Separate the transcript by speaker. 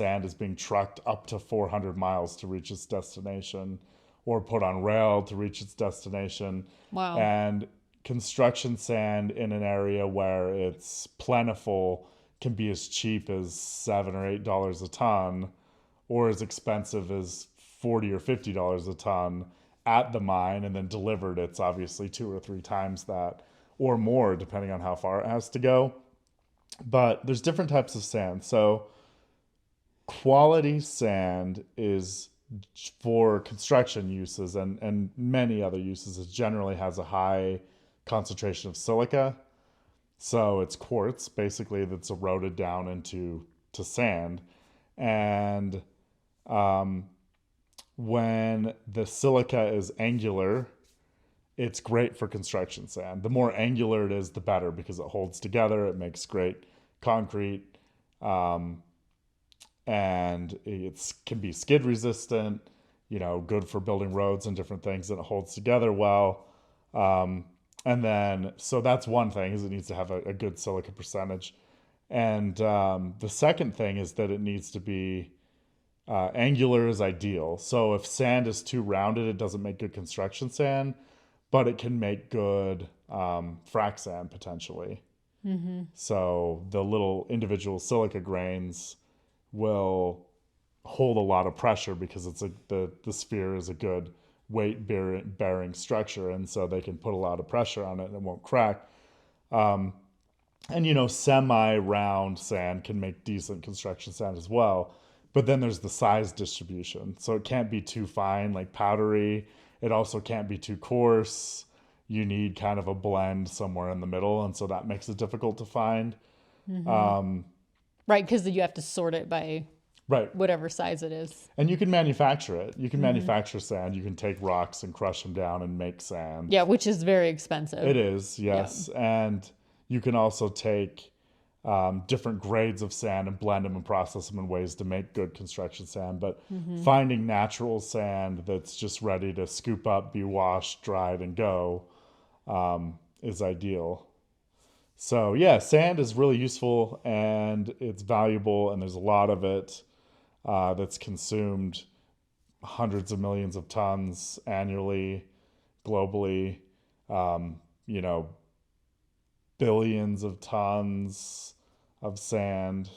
Speaker 1: sand is being trucked up to 400 miles to reach its destination or put on rail to reach its destination.
Speaker 2: Wow.
Speaker 1: And construction sand in an area where it's plentiful can be as cheap as $7 or $8 a ton, or as expensive as $40 or $50 a ton at the mine, and then delivered, it's obviously 2 or 3 times that or more, depending on how far it has to go. But there's different types of sand. So quality sand is for construction uses and many other uses. It generally has a high concentration of silica. So it's quartz, basically, that's eroded down into to sand. And um, when the silica is angular, it's great for construction sand. The more angular it is, the better because it holds together. It makes great concrete, um, and it can be skid resistant. Good for building roads and different things, and it holds together well. Um, and then, so that's one thing, is it needs to have a good silica percentage. And the second thing is that it needs to be angular is ideal. So if sand is too rounded, it doesn't make good construction sand, but it can make good frac sand potentially.
Speaker 2: Mm-hmm.
Speaker 1: So the little individual silica grains will hold a lot of pressure because the sphere is a good weight bearing structure, and so they can put a lot of pressure on it and it won't crack. Um, and semi round sand can make decent construction sand as well. But then there's the size distribution. So it can't be too fine, like powdery. It also can't be too coarse. You need kind of a blend somewhere in the middle. And so that makes it difficult to find.
Speaker 2: Mm-hmm.
Speaker 1: Um,
Speaker 2: Right, because you have to sort it by
Speaker 1: right.
Speaker 2: whatever size it is.
Speaker 1: And you can manufacture it. You can
Speaker 2: Mm-hmm.
Speaker 1: manufacture sand. You can take rocks and crush them down and make sand.
Speaker 2: Yeah, which is very expensive.
Speaker 1: It is,
Speaker 2: Yeah.
Speaker 1: yes. And you can also take different grades of sand and blend them and process them in ways to make good construction sand. But
Speaker 2: Mm-hmm.
Speaker 1: finding natural sand that's just ready to scoop up, be washed, dried, and go is ideal. So, yeah, sand is really useful and it's valuable, and there's a lot of it that's consumed, hundreds of millions of tons annually, globally. Um, you know, billions of tons of sand.